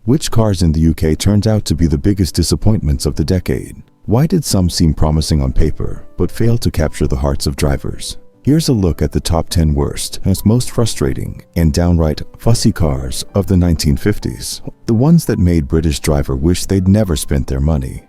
Which cars in the UK turned out to be the biggest disappointments of the decade? Why did some seem promising on paper, but fail to capture the hearts of drivers? Here's a look at the top 10 worst and most frustrating and downright fussy cars of the 1950s. The ones that made British driver wish they'd never spent their money.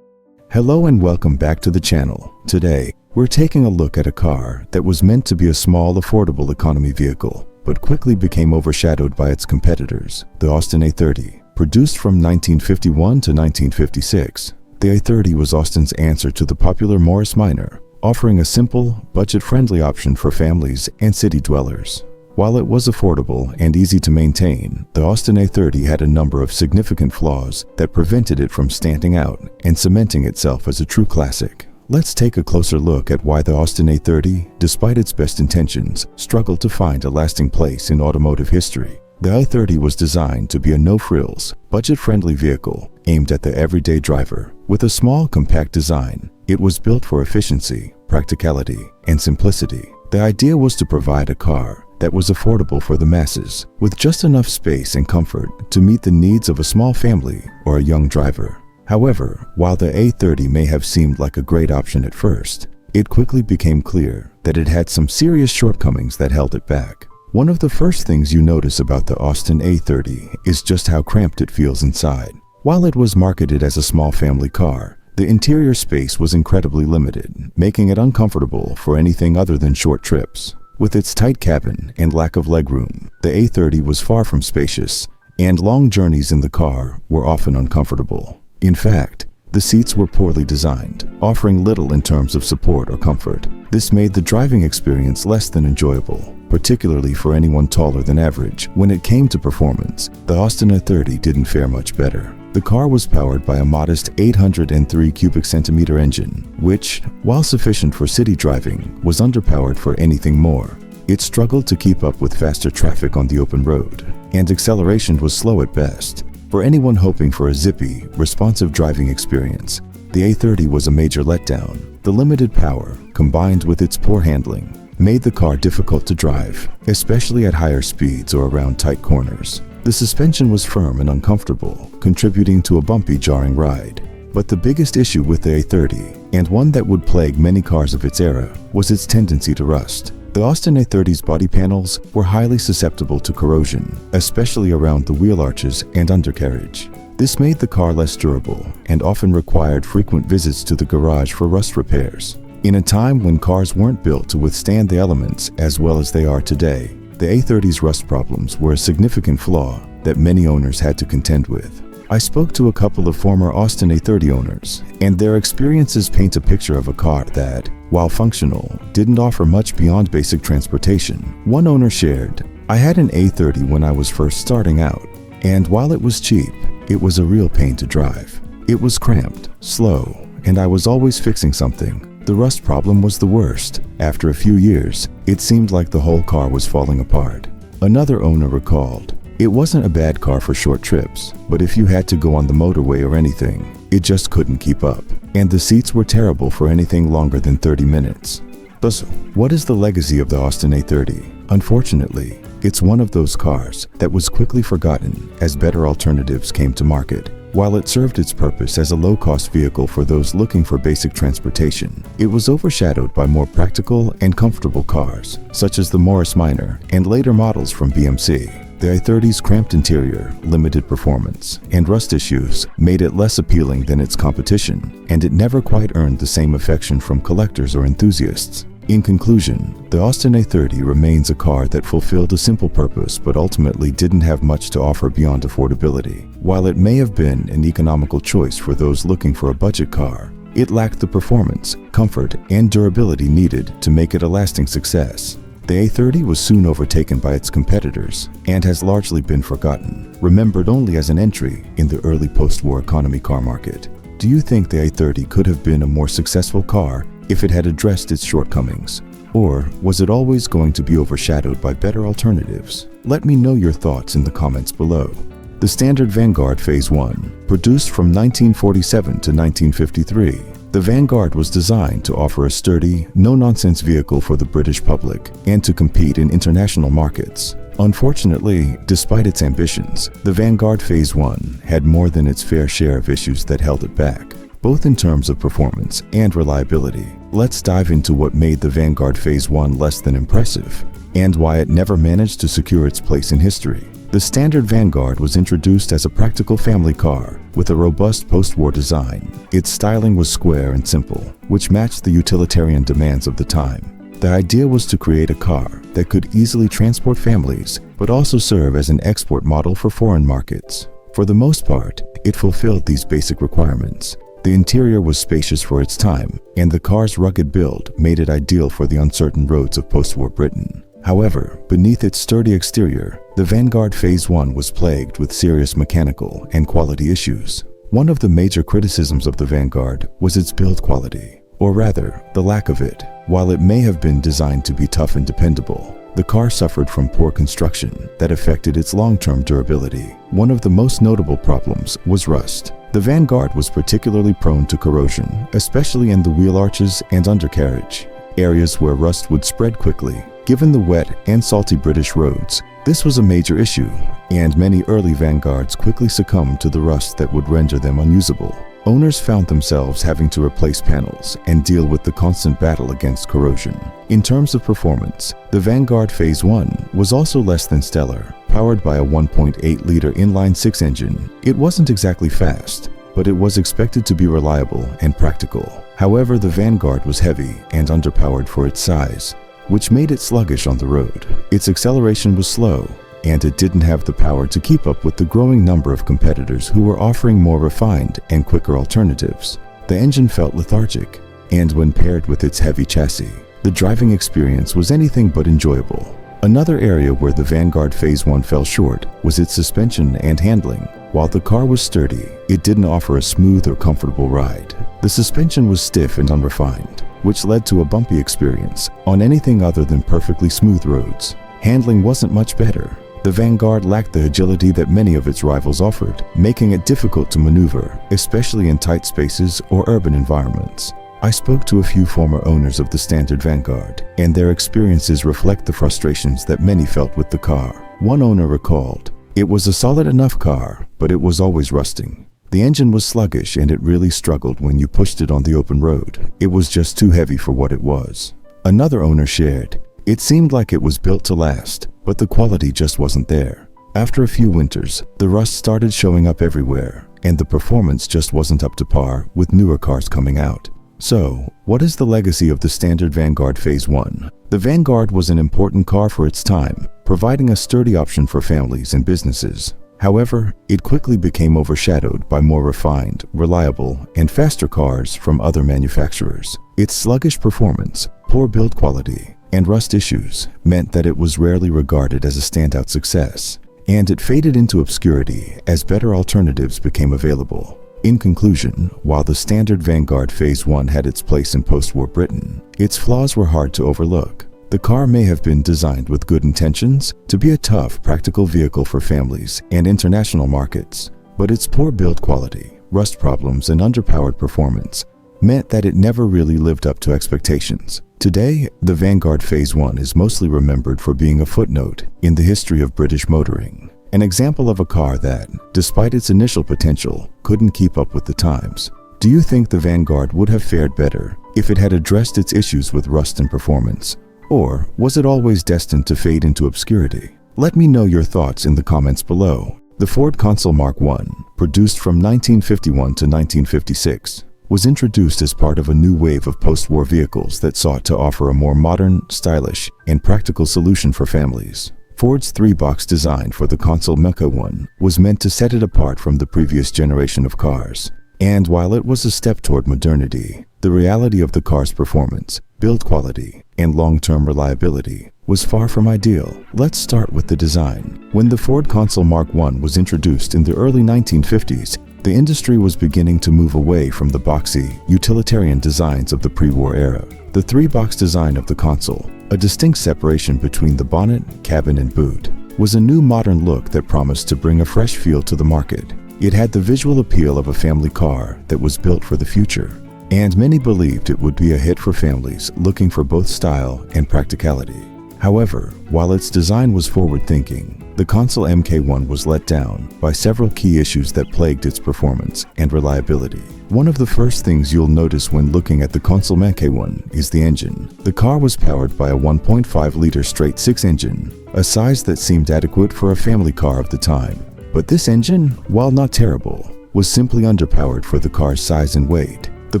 Hello and welcome back to the channel. Today, we're taking a look at a car that was meant to be a small, affordable economy vehicle, but quickly became overshadowed by its competitors, the Austin A30. Produced from 1951 to 1956, the A30 was Austin's answer to the popular Morris Minor, offering a simple, budget-friendly option for families and city dwellers. While it was affordable and easy to maintain, the Austin A30 had a number of significant flaws that prevented it from standing out and cementing itself as a true classic. Let's take a closer look at why the Austin A30, despite its best intentions, struggled to find a lasting place in automotive history. The A30 was designed to be a no-frills, budget-friendly vehicle aimed at the everyday driver. With a small, compact design, it was built for efficiency, practicality, and simplicity. The idea was to provide a car that was affordable for the masses, with just enough space and comfort to meet the needs of a small family or a young driver. However, while the A30 may have seemed like a great option at first, it quickly became clear that it had some serious shortcomings that held it back. One of the first things you notice about the Austin A30 is just how cramped it feels inside. While it was marketed as a small family car, the interior space was incredibly limited, making it uncomfortable for anything other than short trips. With its tight cabin and lack of legroom, the A30 was far from spacious, and long journeys in the car were often uncomfortable. In fact, the seats were poorly designed, offering little in terms of support or comfort. This made the driving experience less than enjoyable, particularly for anyone taller than average. When it came to performance, the Austin A30 didn't fare much better. The car was powered by a modest 803 cubic centimeter engine, which, while sufficient for city driving, was underpowered for anything more. It struggled to keep up with faster traffic on the open road, and acceleration was slow at best. For anyone hoping for a zippy, responsive driving experience, the A30 was a major letdown. The limited power, combined with its poor handling, made the car difficult to drive, especially at higher speeds or around tight corners. The suspension was firm and uncomfortable, contributing to a bumpy, jarring ride. But the biggest issue with the A30, and one that would plague many cars of its era, was its tendency to rust. The Austin A30's body panels were highly susceptible to corrosion, especially around the wheel arches and undercarriage. This made the car less durable and often required frequent visits to the garage for rust repairs. In a time when cars weren't built to withstand the elements as well as they are today, the A30's rust problems were a significant flaw that many owners had to contend with. I spoke to a couple of former Austin A30 owners, and their experiences paint a picture of a car that, while functional, didn't offer much beyond basic transportation. One owner shared, "I had an A30 when I was first starting out, and while it was cheap, it was a real pain to drive. It was cramped, slow, and I was always fixing something. The rust problem was the worst. After a few years, it seemed like the whole car was falling apart." Another owner recalled, "It wasn't a bad car for short trips, but if you had to go on the motorway or anything, it just couldn't keep up. And the seats were terrible for anything longer than 30 minutes. Thus, what is the legacy of the Austin A30? Unfortunately, it's one of those cars that was quickly forgotten as better alternatives came to market. While it served its purpose as a low-cost vehicle for those looking for basic transportation, it was overshadowed by more practical and comfortable cars, such as the Morris Minor and later models from BMC. The A30's cramped interior, limited performance, and rust issues made it less appealing than its competition, and it never quite earned the same affection from collectors or enthusiasts. In conclusion, the Austin A30 remains a car that fulfilled a simple purpose but ultimately didn't have much to offer beyond affordability. While it may have been an economical choice for those looking for a budget car, it lacked the performance, comfort, and durability needed to make it a lasting success. The A30 was soon overtaken by its competitors and has largely been forgotten, remembered only as an entry in the early post-war economy car market. Do you think the A30 could have been a more successful car if it had addressed its shortcomings? Or was it always going to be overshadowed by better alternatives? Let me know your thoughts in the comments below. The standard Vanguard Phase 1, produced from 1947 to 1953, The Vanguard was designed to offer a sturdy, no-nonsense vehicle for the British public and to compete in international markets. Unfortunately, despite its ambitions, the Vanguard Phase 1 had more than its fair share of issues that held it back, both in terms of performance and reliability. Let's dive into what made the Vanguard Phase 1 less than impressive and why it never managed to secure its place in history. The standard Vanguard was introduced as a practical family car with a robust post-war design. Its styling was square and simple, which matched the utilitarian demands of the time. The idea was to create a car that could easily transport families, but also serve as an export model for foreign markets. For the most part, it fulfilled these basic requirements. The interior was spacious for its time, and the car's rugged build made it ideal for the uncertain roads of post-war Britain. However, beneath its sturdy exterior, the Vanguard Phase 1 was plagued with serious mechanical and quality issues. One of the major criticisms of the Vanguard was its build quality, or rather, the lack of it. While it may have been designed to be tough and dependable, the car suffered from poor construction that affected its long-term durability. One of the most notable problems was rust. The Vanguard was particularly prone to corrosion, especially in the wheel arches and undercarriage, areas where rust would spread quickly. Given the wet and salty British roads, this was a major issue, and many early Vanguards quickly succumbed to the rust that would render them unusable. Owners found themselves having to replace panels and deal with the constant battle against corrosion. In terms of performance, the Vanguard Phase 1 was also less than stellar. Powered by a 1.8-liter inline-6 engine, it wasn't exactly fast, but it was expected to be reliable and practical. However, the Vanguard was heavy and underpowered for its size, which made it sluggish on the road. Its acceleration was slow, and it didn't have the power to keep up with the growing number of competitors who were offering more refined and quicker alternatives. The engine felt lethargic, and when paired with its heavy chassis, the driving experience was anything but enjoyable. Another area where the Vanguard Phase 1 fell short was its suspension and handling. While the car was sturdy, it didn't offer a smooth or comfortable ride. The suspension was stiff and unrefined, which led to a bumpy experience on anything other than perfectly smooth roads. Handling wasn't much better. The Vanguard lacked the agility that many of its rivals offered, making it difficult to maneuver, especially in tight spaces or urban environments. I spoke to a few former owners of the standard Vanguard, and their experiences reflect the frustrations that many felt with the car. One owner recalled, "It was a solid enough car, but it was always rusting. The engine was sluggish and it really struggled when you pushed it on the open road. It was just too heavy for what it was." Another owner shared, "It seemed like it was built to last, but the quality just wasn't there. After a few winters, the rust started showing up everywhere, and the performance just wasn't up to par with newer cars coming out." So, what is the legacy of the standard Vanguard Phase 1? The Vanguard was an important car for its time, providing a sturdy option for families and businesses. However, it quickly became overshadowed by more refined, reliable, and faster cars from other manufacturers. Its sluggish performance, poor build quality, and rust issues meant that it was rarely regarded as a standout success, and it faded into obscurity as better alternatives became available. In conclusion, while the standard Vanguard Phase 1 had its place in post-war Britain, its flaws were hard to overlook. The car may have been designed with good intentions to be a tough, practical vehicle for families and international markets, but its poor build quality, rust problems, and underpowered performance meant that it never really lived up to expectations. Today, the Vanguard Phase 1 is mostly remembered for being a footnote in the history of British motoring. An example of a car that, despite its initial potential, couldn't keep up with the times. Do you think the Vanguard would have fared better if it had addressed its issues with rust and performance? Or was it always destined to fade into obscurity? Let me know your thoughts in the comments below. The Ford Consul Mark I, produced from 1951 to 1956, was introduced as part of a new wave of post-war vehicles that sought to offer a more modern, stylish, and practical solution for families. Ford's three-box design for the Consul Mark I was meant to set it apart from the previous generation of cars. And while it was a step toward modernity, the reality of the car's performance, build quality, and long-term reliability was far from ideal. Let's start with the design. When the Ford Consul Mark I was introduced in the early 1950s, the industry was beginning to move away from the boxy, utilitarian designs of the pre-war era. The three-box design of the Consul, a distinct separation between the bonnet, cabin, and boot, was a new modern look that promised to bring a fresh feel to the market. It had the visual appeal of a family car that was built for the future. and many believed it would be a hit for families looking for both style and practicality. However, while its design was forward-thinking, the Consul Mk1 was let down by several key issues that plagued its performance and reliability. One of the first things you'll notice when looking at the Consul Mk1 is the engine. The car was powered by a 1.5-liter straight-six engine, a size that seemed adequate for a family car of the time. But this engine, while not terrible, was simply underpowered for the car's size and weight. The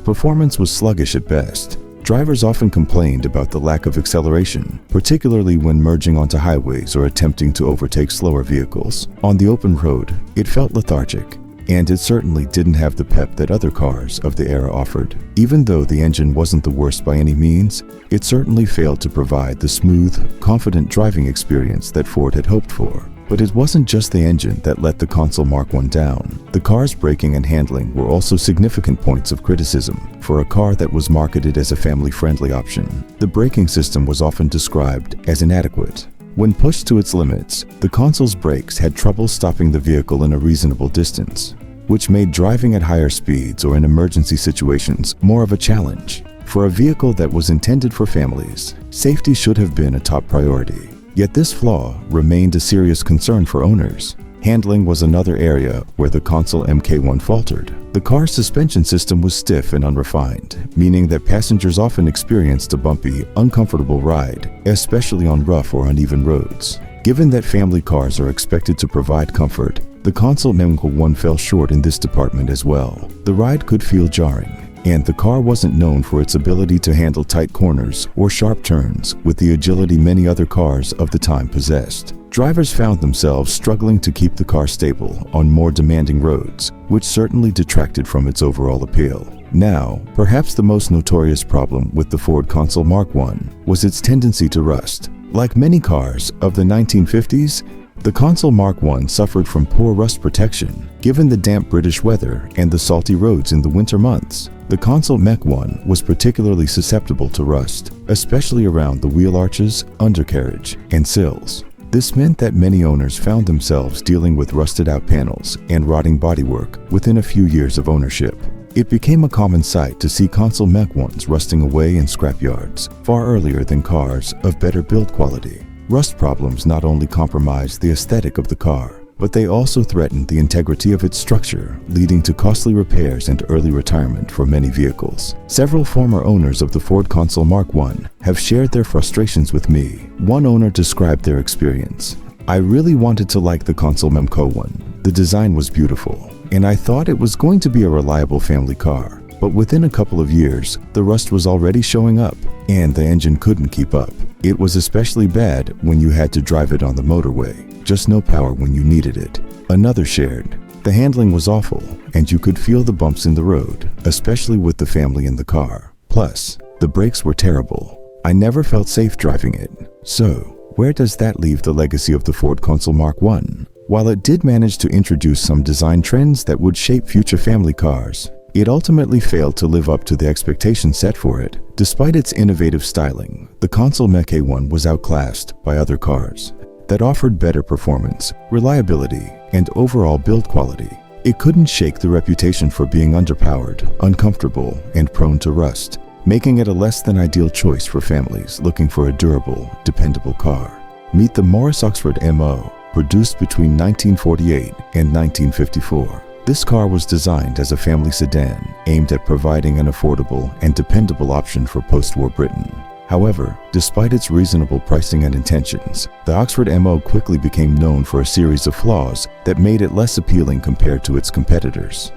performance was sluggish at best. Drivers often complained about the lack of acceleration, particularly when merging onto highways or attempting to overtake slower vehicles. On the open road, it felt lethargic, and it certainly didn't have the pep that other cars of the era offered. Even though the engine wasn't the worst by any means, it certainly failed to provide the smooth, confident driving experience that Ford had hoped for. But it wasn't just the engine that let the Consul Mark I down. The car's braking and handling were also significant points of criticism for a car that was marketed as a family-friendly option. The braking system was often described as inadequate. When pushed to its limits, the Consul's brakes had trouble stopping the vehicle in a reasonable distance, which made driving at higher speeds or in emergency situations more of a challenge. For a vehicle that was intended for families, safety should have been a top priority. Yet this flaw remained a serious concern for owners. Handling was another area where the Consul Mk1 faltered. The car's suspension system was stiff and unrefined, meaning that passengers often experienced a bumpy, uncomfortable ride, especially on rough or uneven roads. Given that family cars are expected to provide comfort, the Consul Mk1 fell short in this department as well. The ride could feel jarring, and the car wasn't known for its ability to handle tight corners or sharp turns with the agility many other cars of the time possessed. Drivers found themselves struggling to keep the car stable on more demanding roads, which certainly detracted from its overall appeal. Now, perhaps the most notorious problem with the Ford Consul Mark I was its tendency to rust. Like many cars of the 1950s, the Consul Mark I suffered from poor rust protection, given the damp British weather and the salty roads in the winter months. The Consul Mk1 was particularly susceptible to rust, especially around the wheel arches, undercarriage, and sills. This meant that many owners found themselves dealing with rusted-out panels and rotting bodywork within a few years of ownership. It became a common sight to see Consul Mk1s rusting away in scrapyards far earlier than cars of better build quality. Rust problems not only compromised the aesthetic of the car, but they also threatened the integrity of its structure, leading to costly repairs and early retirement for many vehicles. Several former owners of the Ford Consul Mark I have shared their frustrations with me. One owner described their experience. "I really wanted to like the Consul Mk1. The design was beautiful, and I thought it was going to be a reliable family car. But within a couple of years, the rust was already showing up, and the engine couldn't keep up. It was especially bad when you had to drive it on the motorway. Just no power when you needed it." Another shared, "The handling was awful, and you could feel the bumps in the road, especially with the family in the car. Plus, the brakes were terrible. I never felt safe driving it." So, where does that leave the legacy of the Ford Consul Mark I? While it did manage to introduce some design trends that would shape future family cars, it ultimately failed to live up to the expectations set for it. Despite its innovative styling, the Consul Mk1 was outclassed by other cars that offered better performance, reliability, and overall build quality. It couldn't shake the reputation for being underpowered, uncomfortable, and prone to rust, making it a less than ideal choice for families looking for a durable, dependable car. Meet the Morris Oxford MO, produced between 1948 and 1954. This car was designed as a family sedan aimed at providing an affordable and dependable option for post-war Britain. However, despite its reasonable pricing and intentions, the Oxford MO quickly became known for a series of flaws that made it less appealing compared to its competitors.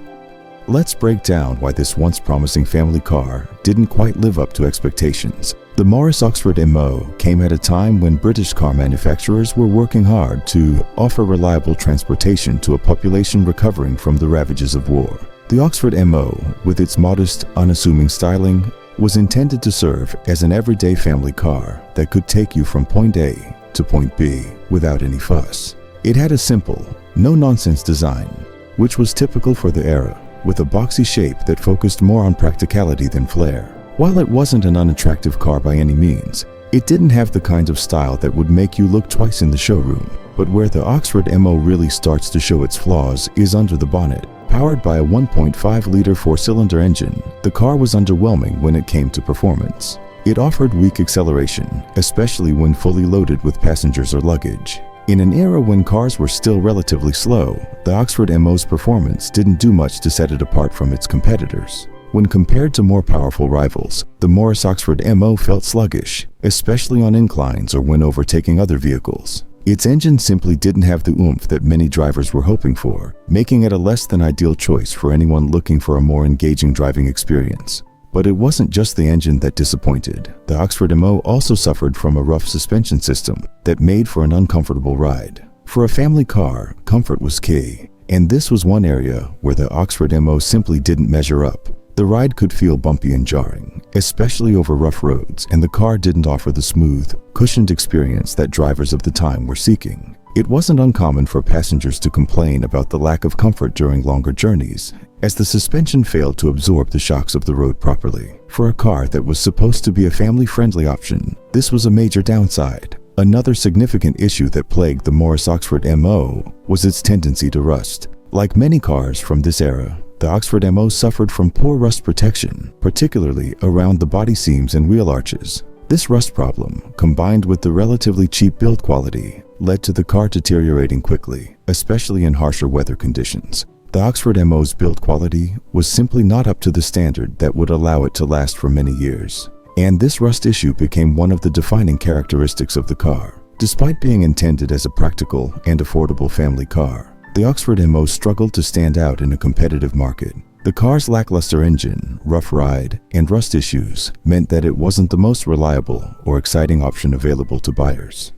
Let's break down why this once promising family car didn't quite live up to expectations. The Morris Oxford MO came at a time when British car manufacturers were working hard to offer reliable transportation to a population recovering from the ravages of war. The Oxford MO, with its modest, unassuming styling, was intended to serve as an everyday family car that could take you from point A to point B without any fuss. It had a simple, no-nonsense design, which was typical for the era, with a boxy shape that focused more on practicality than flair. While it wasn't an unattractive car by any means, it didn't have the kind of style that would make you look twice in the showroom. But where the Oxford MO really starts to show its flaws is under the bonnet. Powered by a 1.5-liter four-cylinder engine, the car was underwhelming when it came to performance. It offered weak acceleration, especially when fully loaded with passengers or luggage. In an era when cars were still relatively slow, the Oxford MO's performance didn't do much to set it apart from its competitors. When compared to more powerful rivals, the Morris Oxford MO felt sluggish, especially on inclines or when overtaking other vehicles. Its engine simply didn't have the oomph that many drivers were hoping for, making it a less than ideal choice for anyone looking for a more engaging driving experience. But it wasn't just the engine that disappointed. The Oxford MO also suffered from a rough suspension system that made for an uncomfortable ride. For a family car, comfort was key, and this was one area where the Oxford MO simply didn't measure up. The ride could feel bumpy and jarring, especially over rough roads, and the car didn't offer the smooth, cushioned experience that drivers of the time were seeking. It wasn't uncommon for passengers to complain about the lack of comfort during longer journeys, as the suspension failed to absorb the shocks of the road properly. For a car that was supposed to be a family-friendly option, this was a major downside. Another significant issue that plagued the Morris Oxford MO was its tendency to rust. Like many cars from this era, the Oxford MO suffered from poor rust protection, particularly around the body seams and wheel arches. This rust problem, combined with the relatively cheap build quality, led to the car deteriorating quickly, especially in harsher weather conditions. The Oxford MO's build quality was simply not up to the standard that would allow it to last for many years. And this rust issue became one of the defining characteristics of the car. Despite being intended as a practical and affordable family car, the Oxford MO struggled to stand out in a competitive market. The car's lackluster engine, rough ride, and rust issues meant that it wasn't the most reliable or exciting option available to buyers.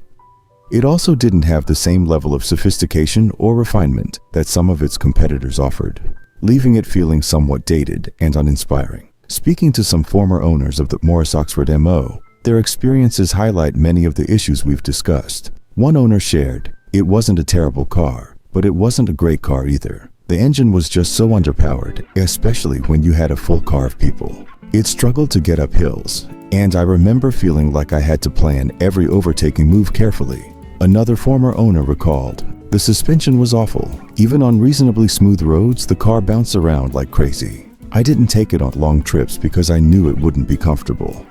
It also didn't have the same level of sophistication or refinement that some of its competitors offered, leaving it feeling somewhat dated and uninspiring. Speaking to some former owners of the Morris Oxford MO, their experiences highlight many of the issues we've discussed. One owner shared, "It wasn't a terrible car, but it wasn't a great car either. The engine was just so underpowered, especially when you had a full car of people. It struggled to get up hills, and I remember feeling like I had to plan every overtaking move carefully." Another former owner recalled, "The suspension was awful. Even on reasonably smooth roads, the car bounced around like crazy. I didn't take it on long trips because I knew it wouldn't be comfortable."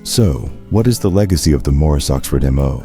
So, what is the legacy of the Morris Oxford MO?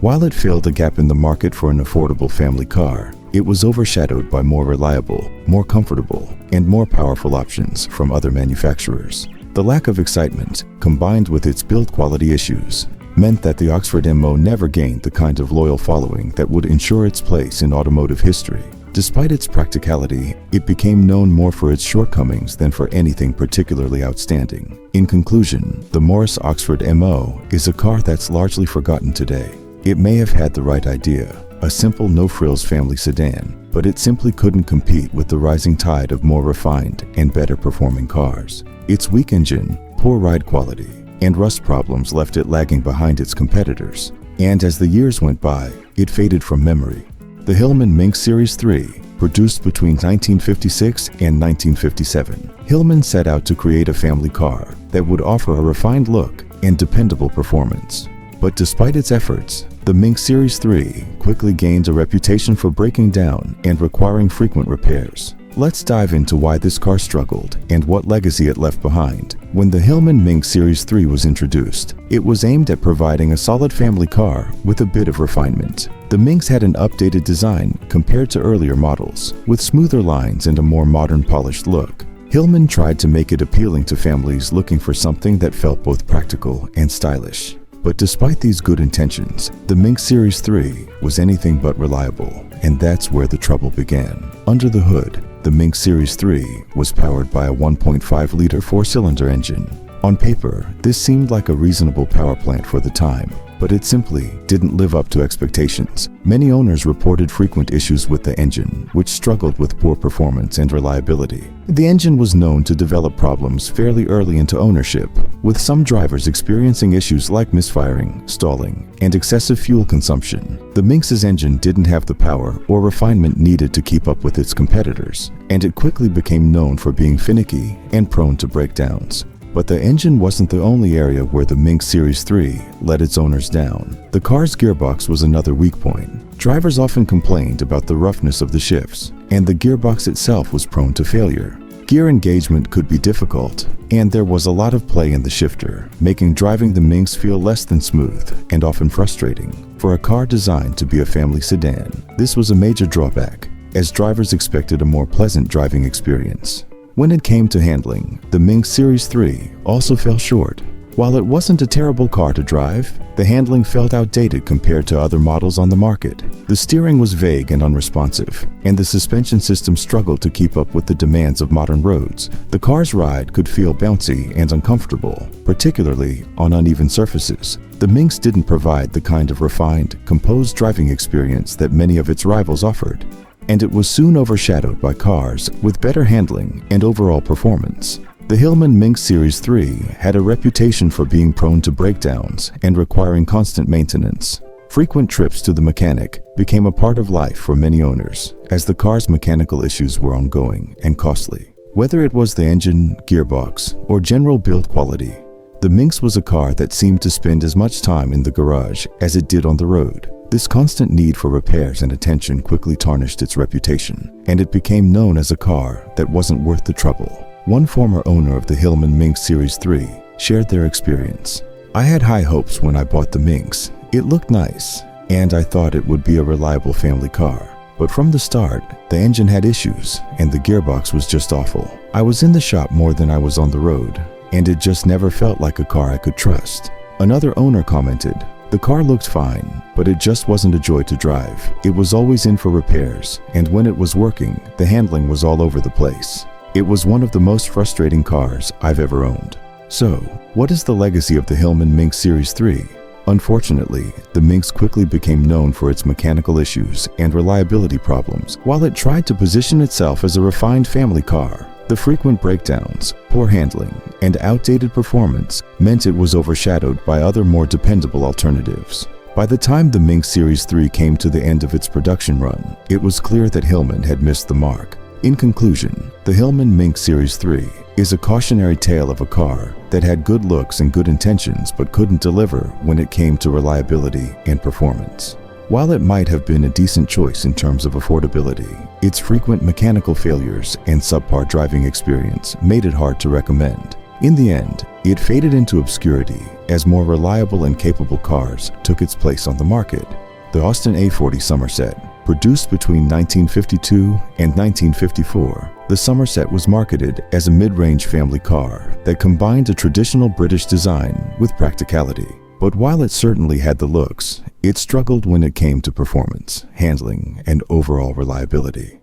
While it filled a gap in the market for an affordable family car, it was overshadowed by more reliable, more comfortable, and more powerful options from other manufacturers. The lack of excitement, combined with its build quality issues, meant that the Oxford MO never gained the kind of loyal following that would ensure its place in automotive history. Despite its practicality, it became known more for its shortcomings than for anything particularly outstanding. In conclusion, the Morris Oxford MO is a car that's largely forgotten today. It may have had the right idea, a simple no-frills family sedan, but it simply couldn't compete with the rising tide of more refined and better performing cars. Its weak engine, poor ride quality, and rust problems left it lagging behind its competitors. And as the years went by, it faded from memory. The Hillman Minx Series 3, produced between 1956 and 1957, Hillman set out to create a family car that would offer a refined look and dependable performance. But despite its efforts, the Minx Series 3 quickly gained a reputation for breaking down and requiring frequent repairs. Let's dive into why this car struggled and what legacy it left behind. When the Hillman Minx Series 3 was introduced, it was aimed at providing a solid family car with a bit of refinement. The Minx had an updated design compared to earlier models, with smoother lines and a more modern polished look. Hillman tried to make it appealing to families looking for something that felt both practical and stylish. But despite these good intentions, the Minx Series 3 was anything but reliable, and that's where the trouble began. Under the hood, the Minx Series 3 was powered by a 1.5-liter four-cylinder engine. On paper, this seemed like a reasonable power plant for the time, but it simply didn't live up to expectations. Many owners reported frequent issues with the engine, which struggled with poor performance and reliability. The engine was known to develop problems fairly early into ownership, with some drivers experiencing issues like misfiring, stalling, and excessive fuel consumption. The Minx's engine didn't have the power or refinement needed to keep up with its competitors, and it quickly became known for being finicky and prone to breakdowns. But the engine wasn't the only area where the Minx Series 3 let its owners down. The car's gearbox was another weak point. Drivers often complained about the roughness of the shifts, and the gearbox itself was prone to failure. Gear engagement could be difficult, and there was a lot of play in the shifter, making driving the Minx feel less than smooth and often frustrating. For a car designed to be a family sedan, this was a major drawback, as drivers expected a more pleasant driving experience. When it came to handling, the Minx Series 3 also fell short. While it wasn't a terrible car to drive, the handling felt outdated compared to other models on the market. The steering was vague and unresponsive, and the suspension system struggled to keep up with the demands of modern roads. The car's ride could feel bouncy and uncomfortable, particularly on uneven surfaces. The Minx didn't provide the kind of refined, composed driving experience that many of its rivals offered, and it was soon overshadowed by cars with better handling and overall performance. The Hillman Minx Series 3 had a reputation for being prone to breakdowns and requiring constant maintenance. Frequent trips to the mechanic became a part of life for many owners, as the car's mechanical issues were ongoing and costly. Whether it was the engine, gearbox, or general build quality, the Minx was a car that seemed to spend as much time in the garage as it did on the road. This constant need for repairs and attention quickly tarnished its reputation, and it became known as a car that wasn't worth the trouble. One former owner of the Hillman Minx Series 3 shared their experience. "I had high hopes when I bought the Minx. It looked nice, and I thought it would be a reliable family car. But from the start, the engine had issues, and the gearbox was just awful. I was in the shop more than I was on the road, and it just never felt like a car I could trust." Another owner commented, "The car looked fine, but it just wasn't a joy to drive. It was always in for repairs, and when it was working, the handling was all over the place. It was one of the most frustrating cars I've ever owned." So, what is the legacy of the Hillman Minx Series 3? Unfortunately, the Minx quickly became known for its mechanical issues and reliability problems. While it tried to position itself as a refined family car, the frequent breakdowns, poor handling, and outdated performance meant it was overshadowed by other more dependable alternatives. By the time the Minx Series 3 came to the end of its production run, it was clear that Hillman had missed the mark. In conclusion, the Hillman Minx Series 3 is a cautionary tale of a car that had good looks and good intentions but couldn't deliver when it came to reliability and performance. While it might have been a decent choice in terms of affordability, its frequent mechanical failures and subpar driving experience made it hard to recommend. In the end, it faded into obscurity as more reliable and capable cars took its place on the market. The Austin A40 Somerset, produced between 1952 and 1954, the Somerset was marketed as a mid-range family car that combined a traditional British design with practicality. But while it certainly had the looks, it struggled when it came to performance, handling, and overall reliability.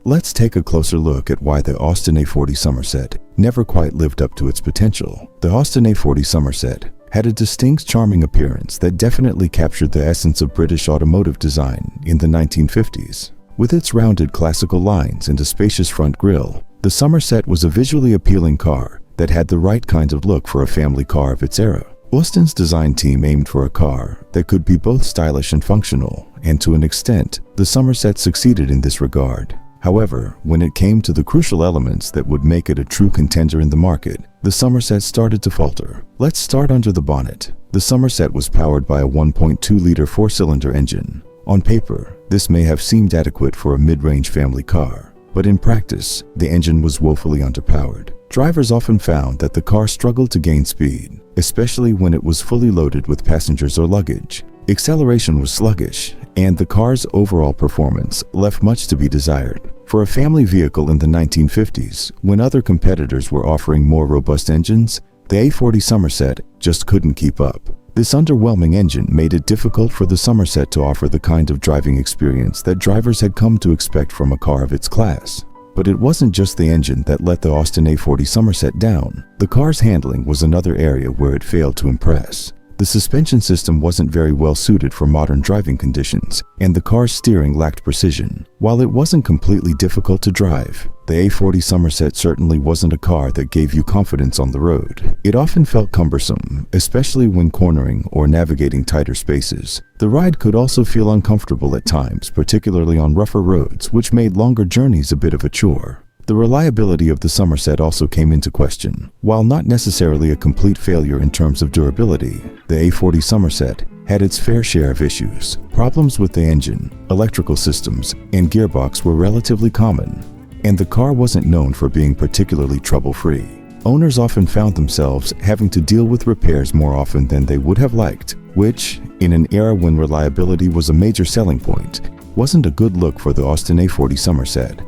Let's take a closer look at why the Austin A40 Somerset never quite lived up to its potential. The Austin A40 Somerset had a distinct, charming appearance that definitely captured the essence of British automotive design in the 1950s. With its rounded classical lines and a spacious front grille, the Somerset was a visually appealing car that had the right kind of look for a family car of its era. Austin's design team aimed for a car that could be both stylish and functional, and to an extent, the Somerset succeeded in this regard. However, when it came to the crucial elements that would make it a true contender in the market, the Somerset started to falter. Let's start under the bonnet. The Somerset was powered by a 1.2-liter four-cylinder engine. On paper, this may have seemed adequate for a mid-range family car, but in practice, the engine was woefully underpowered. Drivers often found that the car struggled to gain speed, especially when it was fully loaded with passengers or luggage. Acceleration was sluggish, and the car's overall performance left much to be desired. For a family vehicle in the 1950s, when other competitors were offering more robust engines, the A40 Somerset just couldn't keep up. This underwhelming engine made it difficult for the Somerset to offer the kind of driving experience that drivers had come to expect from a car of its class. But it wasn't just the engine that let the Austin A40 Somerset down. The car's handling was another area where it failed to impress. The suspension system wasn't very well suited for modern driving conditions, and the car's steering lacked precision. While it wasn't completely difficult to drive, the A40 Somerset certainly wasn't a car that gave you confidence on the road. It often felt cumbersome, especially when cornering or navigating tighter spaces. The ride could also feel uncomfortable at times, particularly on rougher roads, which made longer journeys a bit of a chore. The reliability of the Somerset also came into question. While not necessarily a complete failure in terms of durability, the A40 Somerset had its fair share of issues. Problems with the engine, electrical systems, and gearbox were relatively common, and the car wasn't known for being particularly trouble-free. Owners often found themselves having to deal with repairs more often than they would have liked, which, in an era when reliability was a major selling point, wasn't a good look for the Austin A40 Somerset.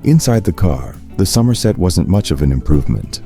Inside the car, the Somerset wasn't much of an improvement.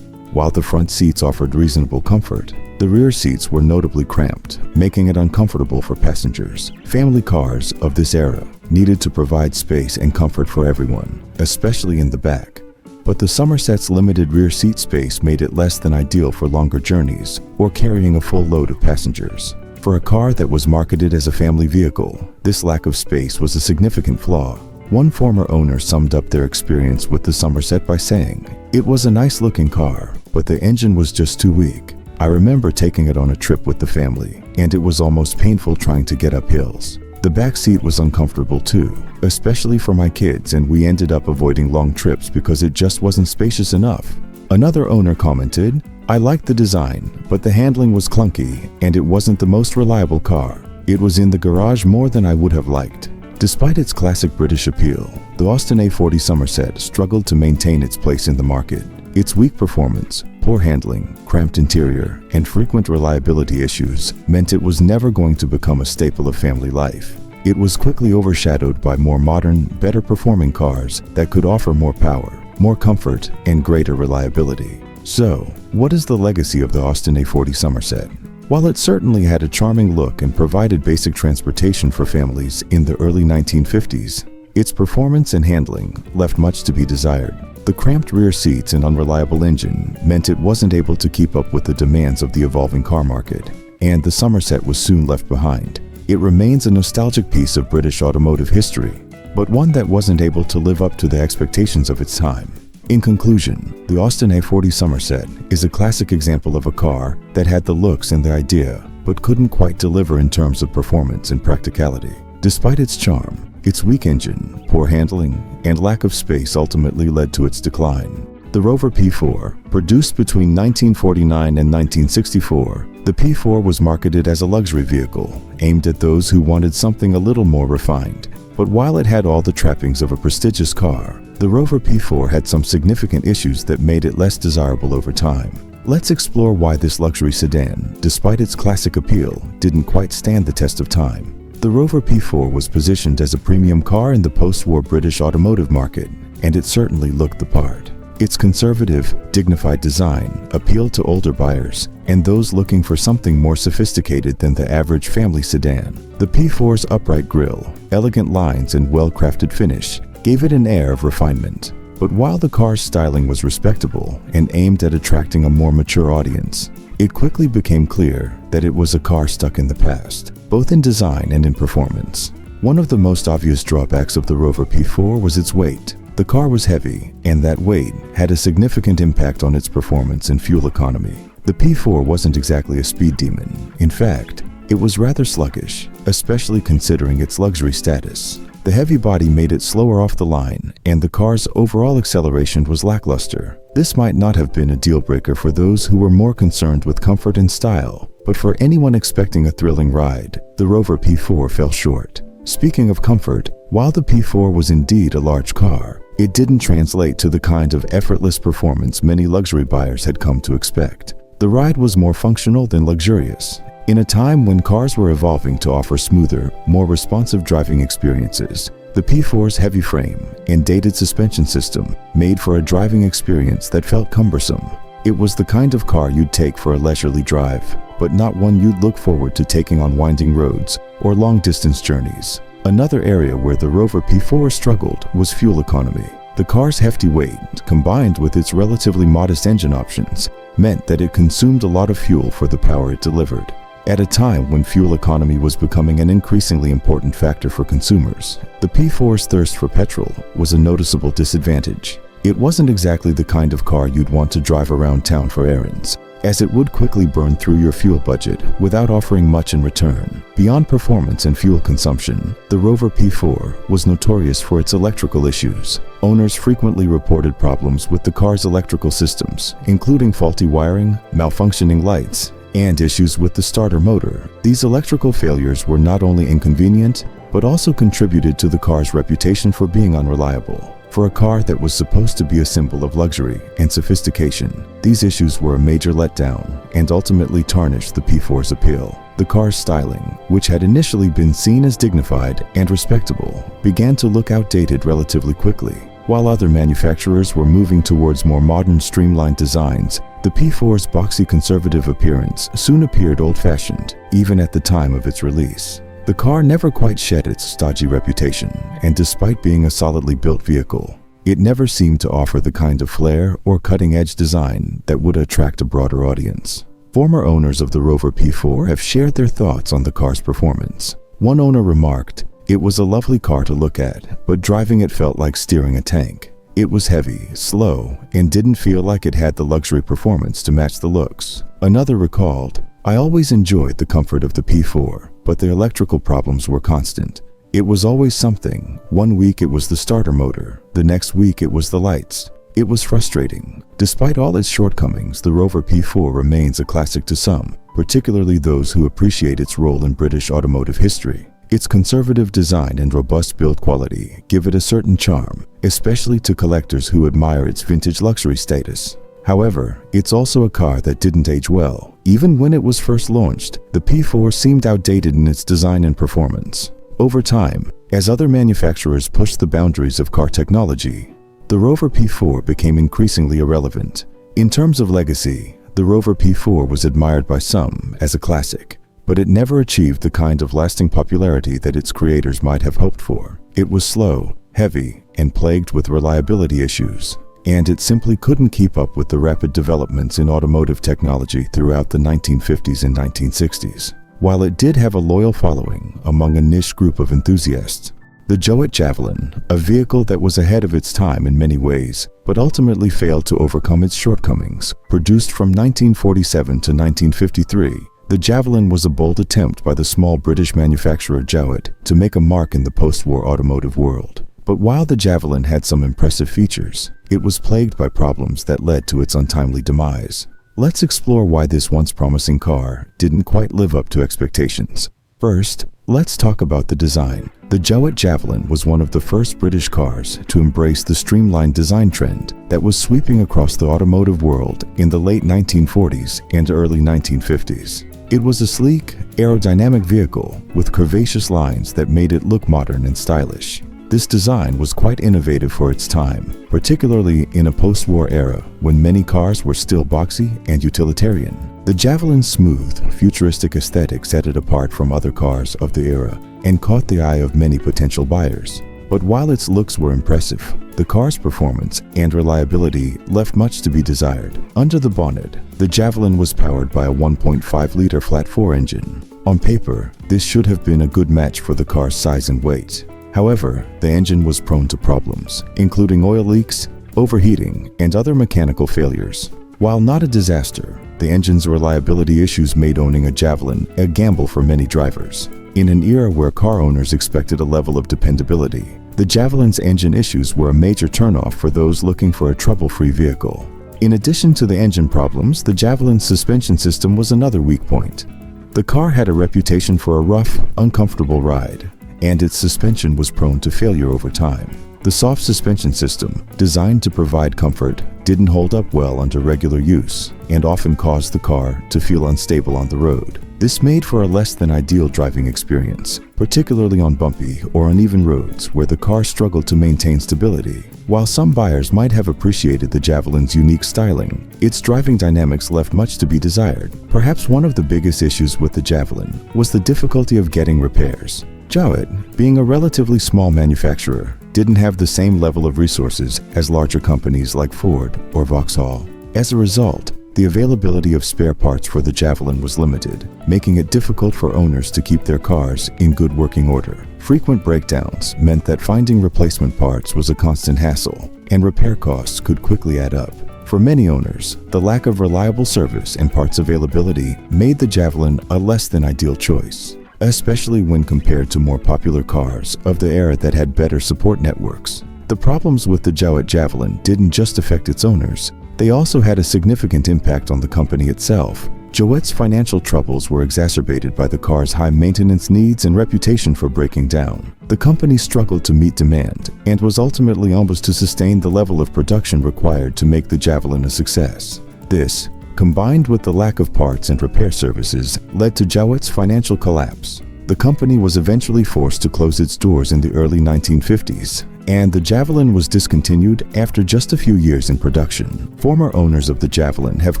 While the front seats offered reasonable comfort, the rear seats were notably cramped, making it uncomfortable for passengers. Family cars of this era needed to provide space and comfort for everyone, especially in the back. But the Somerset's limited rear seat space made it less than ideal for longer journeys or carrying a full load of passengers. For a car that was marketed as a family vehicle, this lack of space was a significant flaw. One former owner summed up their experience with the Somerset by saying, "It was a nice-looking car, but the engine was just too weak. I remember taking it on a trip with the family, and it was almost painful trying to get up hills. The back seat was uncomfortable too, especially for my kids, and we ended up avoiding long trips because it just wasn't spacious enough." Another owner commented, "I liked the design, but the handling was clunky, and it wasn't the most reliable car. It was in the garage more than I would have liked." Despite its classic British appeal, the Austin A40 Somerset struggled to maintain its place in the market. Its weak performance, poor handling, cramped interior, and frequent reliability issues meant it was never going to become a staple of family life. It was quickly overshadowed by more modern, better-performing cars that could offer more power, more comfort, and greater reliability. So, what is the legacy of the Austin A40 Somerset? While it certainly had a charming look and provided basic transportation for families in the early 1950s, its performance and handling left much to be desired. The cramped rear seats and unreliable engine meant it wasn't able to keep up with the demands of the evolving car market, and the Somerset was soon left behind. It remains a nostalgic piece of British automotive history, but one that wasn't able to live up to the expectations of its time. In conclusion, the Austin A40 Somerset is a classic example of a car that had the looks and the idea, but couldn't quite deliver in terms of performance and practicality. Despite its charm, its weak engine, poor handling, and lack of space ultimately led to its decline. The Rover P4, produced between 1949 and 1964, the P4 was marketed as a luxury vehicle, aimed at those who wanted something a little more refined. But while it had all the trappings of a prestigious car, the Rover P4 had some significant issues that made it less desirable over time. Let's explore why this luxury sedan, despite its classic appeal, didn't quite stand the test of time. The Rover P4 was positioned as a premium car in the post-war British automotive market, and it certainly looked the part. Its conservative, dignified design appealed to older buyers and those looking for something more sophisticated than the average family sedan. The P4's upright grille, elegant lines, and well-crafted finish gave it an air of refinement. But while the car's styling was respectable and aimed at attracting a more mature audience, it quickly became clear that it was a car stuck in the past, both in design and in performance. One of the most obvious drawbacks of the Rover P4 was its weight. The car was heavy, and that weight had a significant impact on its performance and fuel economy. The P4 wasn't exactly a speed demon. In fact, it was rather sluggish, especially considering its luxury status. The heavy body made it slower off the line, and the car's overall acceleration was lackluster. This might not have been a deal-breaker for those who were more concerned with comfort and style, but for anyone expecting a thrilling ride, the Rover P4 fell short. Speaking of comfort, while the P4 was indeed a large car, it didn't translate to the kind of effortless performance many luxury buyers had come to expect. The ride was more functional than luxurious. In a time when cars were evolving to offer smoother, more responsive driving experiences, the P4's heavy frame and dated suspension system made for a driving experience that felt cumbersome. It was the kind of car you'd take for a leisurely drive, but not one you'd look forward to taking on winding roads or long-distance journeys. Another area where the Rover P4 struggled was fuel economy. The car's hefty weight, combined with its relatively modest engine options, meant that it consumed a lot of fuel for the power it delivered. At a time when fuel economy was becoming an increasingly important factor for consumers, the P4's thirst for petrol was a noticeable disadvantage. It wasn't exactly the kind of car you'd want to drive around town for errands, as it would quickly burn through your fuel budget without offering much in return. Beyond performance and fuel consumption, the Rover P4 was notorious for its electrical issues. Owners frequently reported problems with the car's electrical systems, including faulty wiring, malfunctioning lights, and issues with the starter motor. These electrical failures were not only inconvenient, but also contributed to the car's reputation for being unreliable. For a car that was supposed to be a symbol of luxury and sophistication, these issues were a major letdown and ultimately tarnished the P4's appeal. The car's styling, which had initially been seen as dignified and respectable, began to look outdated relatively quickly. While other manufacturers were moving towards more modern, streamlined designs, the P4's boxy conservative appearance soon appeared old-fashioned, even at the time of its release. The car never quite shed its stodgy reputation, and despite being a solidly built vehicle, it never seemed to offer the kind of flair or cutting-edge design that would attract a broader audience. Former owners of the Rover P4 have shared their thoughts on the car's performance. One owner remarked, "It was a lovely car to look at, but driving it felt like steering a tank. It was heavy, slow, and didn't feel like it had the luxury performance to match the looks." Another recalled, "I always enjoyed the comfort of the P4, but the electrical problems were constant. It was always something. One week it was the starter motor, the next week it was the lights. It was frustrating." Despite all its shortcomings, the Rover P4 remains a classic to some, particularly those who appreciate its role in British automotive history. Its conservative design and robust build quality give it a certain charm, especially to collectors who admire its vintage luxury status. However, it's also a car that didn't age well. Even when it was first launched, the P4 seemed outdated in its design and performance. Over time, as other manufacturers pushed the boundaries of car technology, the Rover P4 became increasingly irrelevant. In terms of legacy, the Rover P4 was admired by some as a classic, but it never achieved the kind of lasting popularity that its creators might have hoped for. It was slow, heavy, and plagued with reliability issues, and it simply couldn't keep up with the rapid developments in automotive technology throughout the 1950s and 1960s. While it did have a loyal following among a niche group of enthusiasts, the Jowett Javelin, a vehicle that was ahead of its time in many ways, but ultimately failed to overcome its shortcomings. Produced from 1947 to 1953, the Javelin was a bold attempt by the small British manufacturer Jowett to make a mark in the post-war automotive world. But while the Javelin had some impressive features, it was plagued by problems that led to its untimely demise. Let's explore why this once promising car didn't quite live up to expectations. First, let's talk about the design. The Jowett Javelin was one of the first British cars to embrace the streamlined design trend that was sweeping across the automotive world in the late 1940s and early 1950s. It was a sleek, aerodynamic vehicle with curvaceous lines that made it look modern and stylish. This design was quite innovative for its time, particularly in a post-war era when many cars were still boxy and utilitarian. The Javelin's smooth, futuristic aesthetic set it apart from other cars of the era and caught the eye of many potential buyers. But while its looks were impressive, the car's performance and reliability left much to be desired. Under the bonnet, the Javelin was powered by a 1.5-liter flat-4 engine. On paper, this should have been a good match for the car's size and weight. However, the engine was prone to problems, including oil leaks, overheating, and other mechanical failures. While not a disaster, the engine's reliability issues made owning a Javelin a gamble for many drivers. In an era where car owners expected a level of dependability, the Javelin's engine issues were a major turnoff for those looking for a trouble-free vehicle. In addition to the engine problems, the Javelin's suspension system was another weak point. The car had a reputation for a rough, uncomfortable ride, and its suspension was prone to failure over time. The soft suspension system, designed to provide comfort, didn't hold up well under regular use and often caused the car to feel unstable on the road. This made for a less than ideal driving experience, particularly on bumpy or uneven roads where the car struggled to maintain stability. While some buyers might have appreciated the Javelin's unique styling, its driving dynamics left much to be desired. Perhaps one of the biggest issues with the Javelin was the difficulty of getting repairs. Jowett, being a relatively small manufacturer, didn't have the same level of resources as larger companies like Ford or Vauxhall. As a result, the availability of spare parts for the Javelin was limited, making it difficult for owners to keep their cars in good working order. Frequent breakdowns meant that finding replacement parts was a constant hassle, and repair costs could quickly add up. For many owners, the lack of reliable service and parts availability made the Javelin a less than ideal choice, especially when compared to more popular cars of the era that had better support networks. The problems with the Jowett Javelin didn't just affect its owners, they also had a significant impact on the company itself. Jowett's financial troubles were exacerbated by the car's high maintenance needs and reputation for breaking down. The company struggled to meet demand and was ultimately unable to sustain the level of production required to make the Javelin a success. This, combined with the lack of parts and repair services, led to Jowett's financial collapse. The company was eventually forced to close its doors in the early 1950s, and the Javelin was discontinued after just a few years in production. Former owners of the Javelin have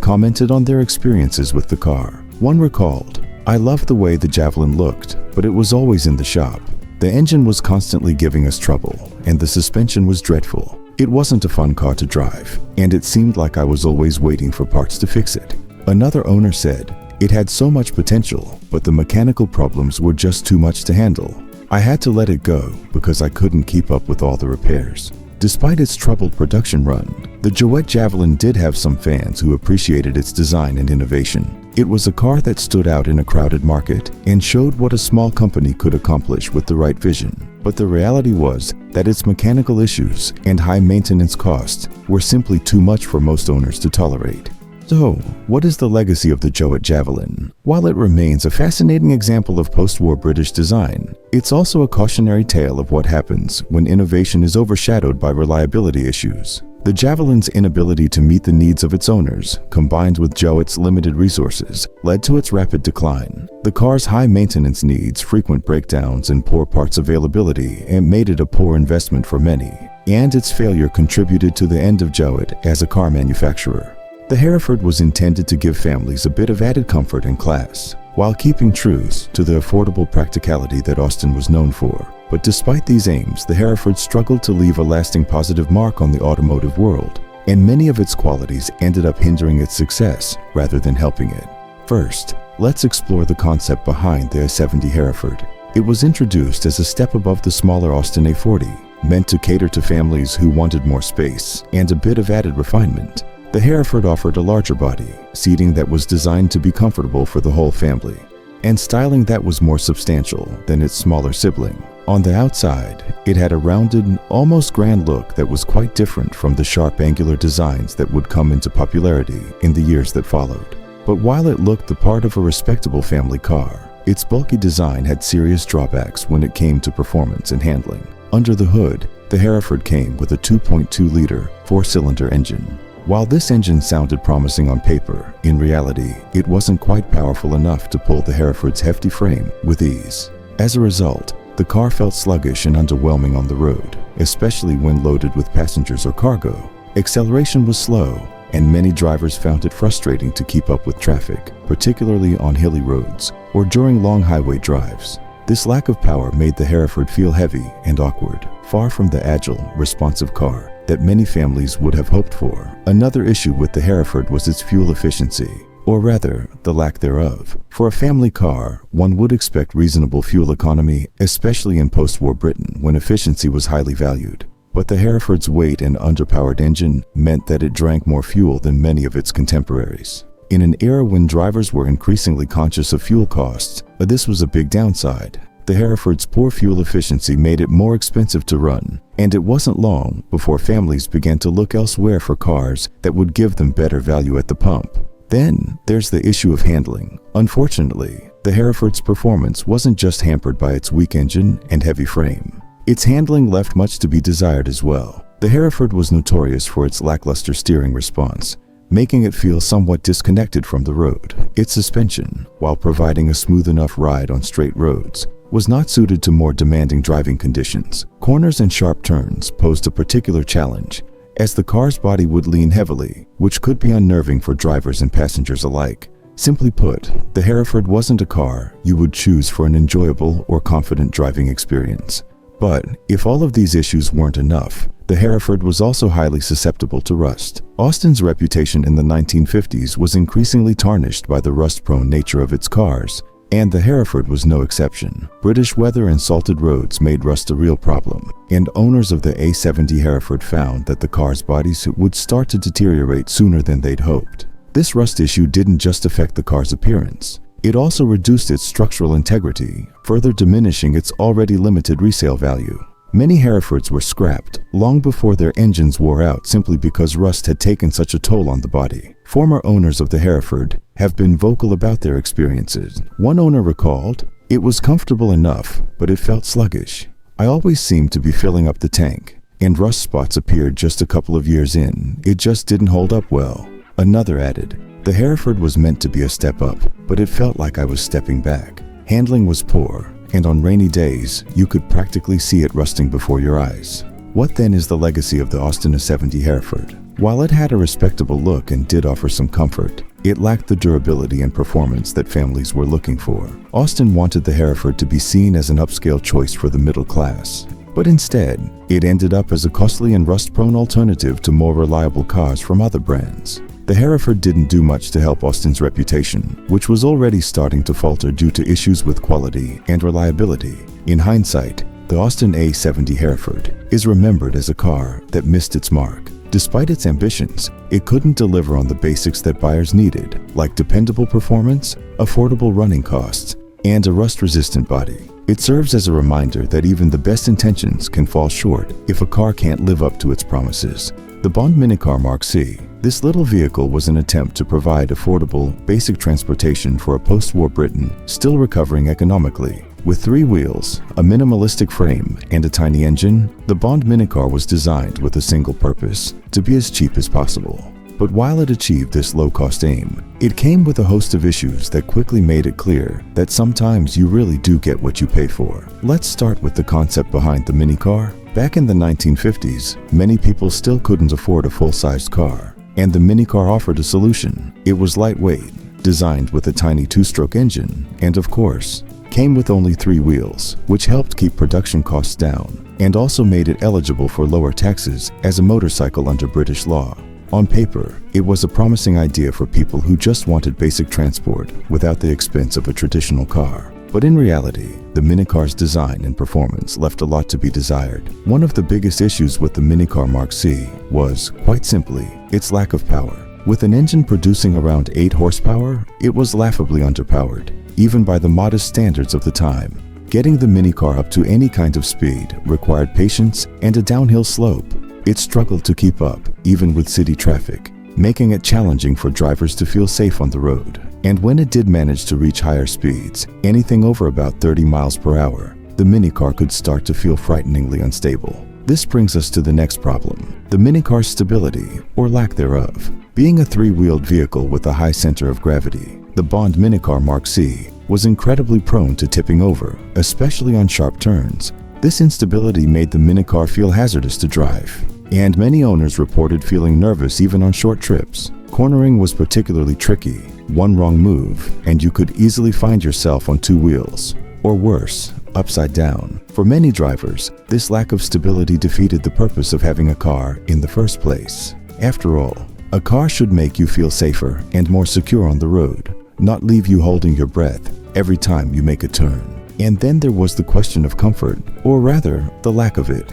commented on their experiences with the car. One recalled, "I loved the way the Javelin looked, but it was always in the shop. The engine was constantly giving us trouble, and the suspension was dreadful. It wasn't a fun car to drive, and it seemed like I was always waiting for parts to fix it." Another owner said, "It had so much potential, but the mechanical problems were just too much to handle. I had to let it go because I couldn't keep up with all the repairs." Despite its troubled production run, the Jowett Javelin did have some fans who appreciated its design and innovation. It was a car that stood out in a crowded market and showed what a small company could accomplish with the right vision. But the reality was that its mechanical issues and high maintenance costs were simply too much for most owners to tolerate. So, what is the legacy of the Jowett Javelin? While it remains a fascinating example of post-war British design, it's also a cautionary tale of what happens when innovation is overshadowed by reliability issues. The Javelin's inability to meet the needs of its owners, combined with Jowett's limited resources, led to its rapid decline. The car's high maintenance needs, frequent breakdowns, and poor parts availability made it a poor investment for many, and its failure contributed to the end of Jowett as a car manufacturer. The Hereford was intended to give families a bit of added comfort and class, while keeping true to the affordable practicality that Austin was known for. But despite these aims, the Hereford struggled to leave a lasting positive mark on the automotive world, and many of its qualities ended up hindering its success rather than helping it. First, let's explore the concept behind the A70 Hereford. It was introduced as a step above the smaller Austin A40, meant to cater to families who wanted more space and a bit of added refinement. The Hereford offered a larger body, seating that was designed to be comfortable for the whole family, and styling that was more substantial than its smaller sibling. On the outside, it had a rounded, almost grand look that was quite different from the sharp angular designs that would come into popularity in the years that followed. But while it looked the part of a respectable family car, its bulky design had serious drawbacks when it came to performance and handling. Under the hood, the Hereford came with a 2.2-liter, 4-cylinder engine. While this engine sounded promising on paper, in reality, it wasn't quite powerful enough to pull the Hereford's hefty frame with ease. As a result, the car felt sluggish and underwhelming on the road, especially when loaded with passengers or cargo. Acceleration was slow, and many drivers found it frustrating to keep up with traffic, particularly on hilly roads or during long highway drives. This lack of power made the Hereford feel heavy and awkward, far from the agile, responsive car that many families would have hoped for. Another issue with the Hereford was its fuel efficiency, or rather, the lack thereof. For a family car, one would expect reasonable fuel economy, especially in post-war Britain when efficiency was highly valued. But the Hereford's weight and underpowered engine meant that it drank more fuel than many of its contemporaries. In an era when drivers were increasingly conscious of fuel costs, this was a big downside. The Hereford's poor fuel efficiency made it more expensive to run, and it wasn't long before families began to look elsewhere for cars that would give them better value at the pump. Then there's the issue of handling. Unfortunately, the Hereford's performance wasn't just hampered by its weak engine and heavy frame. Its handling left much to be desired as well. The Hereford was notorious for its lackluster steering response, making it feel somewhat disconnected from the road. Its suspension, while providing a smooth enough ride on straight roads, was not suited to more demanding driving conditions. Corners and sharp turns posed a particular challenge, as the car's body would lean heavily, which could be unnerving for drivers and passengers alike. Simply put, the Hereford wasn't a car you would choose for an enjoyable or confident driving experience. But if all of these issues weren't enough, the Hereford was also highly susceptible to rust. Austin's reputation in the 1950s was increasingly tarnished by the rust-prone nature of its cars, and the Hereford was no exception. British weather and salted roads made rust a real problem, and owners of the A70 Hereford found that the car's bodies would start to deteriorate sooner than they'd hoped. This rust issue didn't just affect the car's appearance. It also reduced its structural integrity, further diminishing its already limited resale value. Many Herefords were scrapped long before their engines wore out simply because rust had taken such a toll on the body. Former owners of the Hereford have been vocal about their experiences. One owner recalled, "It was comfortable enough, but it felt sluggish. I always seemed to be filling up the tank, and rust spots appeared just a couple of years in. It just didn't hold up well." Another added, "The Hereford was meant to be a step up, but it felt like I was stepping back. Handling was poor, and on rainy days, you could practically see it rusting before your eyes." What then is the legacy of the Austin A70 Hereford? While it had a respectable look and did offer some comfort, it lacked the durability and performance that families were looking for. Austin wanted the Hereford to be seen as an upscale choice for the middle class. But instead, it ended up as a costly and rust-prone alternative to more reliable cars from other brands. The Hereford didn't do much to help Austin's reputation, which was already starting to falter due to issues with quality and reliability. In hindsight, the Austin A70 Hereford is remembered as a car that missed its mark. Despite its ambitions, it couldn't deliver on the basics that buyers needed, like dependable performance, affordable running costs, and a rust-resistant body. It serves as a reminder that even the best intentions can fall short if a car can't live up to its promises. The Bond Minicar Mark C. This little vehicle was an attempt to provide affordable, basic transportation for a post-war Britain still recovering economically. With 3 wheels, a minimalistic frame, and a tiny engine, the Bond Minicar was designed with a single purpose: to be as cheap as possible. But while it achieved this low-cost aim, it came with a host of issues that quickly made it clear that sometimes you really do get what you pay for. Let's start with the concept behind the Minicar. Back in the 1950s, many people still couldn't afford a full-sized car, and the Minicar offered a solution. It was lightweight, designed with a tiny 2-stroke engine, and of course, came with only 3 wheels, which helped keep production costs down, and also made it eligible for lower taxes as a motorcycle under British law. On paper, it was a promising idea for people who just wanted basic transport without the expense of a traditional car. But in reality, the Minicar's design and performance left a lot to be desired. One of the biggest issues with the Minicar Mark C was, quite simply, its lack of power. With an engine producing around 8 horsepower, it was laughably underpowered, even by the modest standards of the time. Getting the Minicar up to any kind of speed required patience and a downhill slope. It struggled to keep up, even with city traffic, making it challenging for drivers to feel safe on the road. And when it did manage to reach higher speeds, anything over about 30 miles per hour, the Minicar could start to feel frighteningly unstable. This brings us to the next problem: the Minicar's stability, or lack thereof. Being a 3-wheeled vehicle with a high center of gravity, the Bond Minicar Mark C was incredibly prone to tipping over, especially on sharp turns. This instability made the Minicar feel hazardous to drive, and many owners reported feeling nervous even on short trips. Cornering was particularly tricky. One wrong move, and you could easily find yourself on 2 wheels, or worse, upside down. For many drivers, this lack of stability defeated the purpose of having a car in the first place. After all, a car should make you feel safer and more secure on the road, not leave you holding your breath every time you make a turn. And then there was the question of comfort, or rather, the lack of it.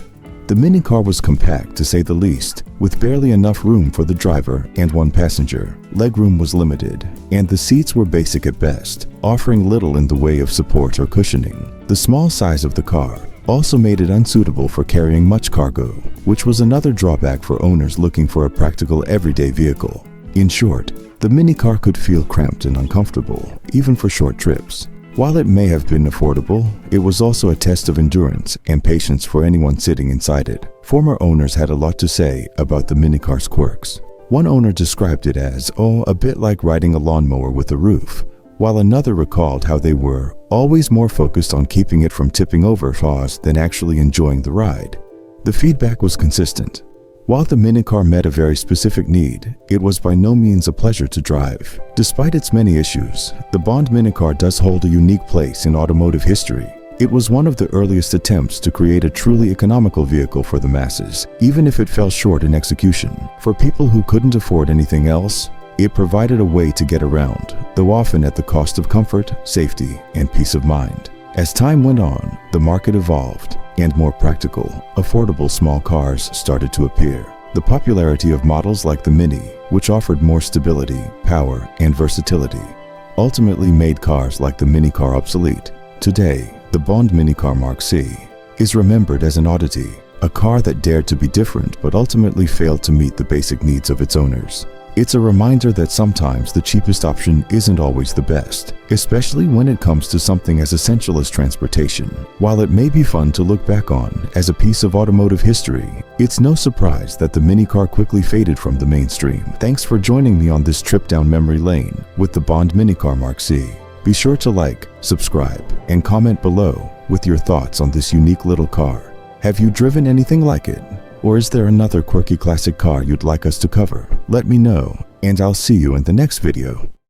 The Minicar was compact, to say the least, with barely enough room for the driver and 1 passenger. Legroom was limited, and the seats were basic at best, offering little in the way of support or cushioning. The small size of the car also made it unsuitable for carrying much cargo, which was another drawback for owners looking for a practical everyday vehicle. In short, the Minicar could feel cramped and uncomfortable, even for short trips. While it may have been affordable, it was also a test of endurance and patience for anyone sitting inside it. Former owners had a lot to say about the Minicar's quirks. One owner described it as, a bit like riding a lawnmower with a roof, while another recalled how they were always more focused on keeping it from tipping over fast than actually enjoying the ride. The feedback was consistent. While the Minicar met a very specific need, it was by no means a pleasure to drive. Despite its many issues, the Bond Minicar does hold a unique place in automotive history. It was one of the earliest attempts to create a truly economical vehicle for the masses, even if it fell short in execution. For people who couldn't afford anything else, it provided a way to get around, though often at the cost of comfort, safety, and peace of mind. As time went on, the market evolved, and more practical, affordable small cars started to appear. The popularity of models like the Mini, which offered more stability, power, and versatility, ultimately made cars like the Minicar obsolete. Today, the Bond Minicar Mark C is remembered as an oddity, a car that dared to be different but ultimately failed to meet the basic needs of its owners. It's a reminder that sometimes the cheapest option isn't always the best, especially when it comes to something as essential as transportation. While it may be fun to look back on as a piece of automotive history, it's no surprise that the Minicar quickly faded from the mainstream. Thanks for joining me on this trip down memory lane with the Bond Minicar Mark C. Be sure to like, subscribe, and comment below with your thoughts on this unique little car. Have you driven anything like it? Or is there another quirky classic car you'd like us to cover? Let me know, and I'll see you in the next video.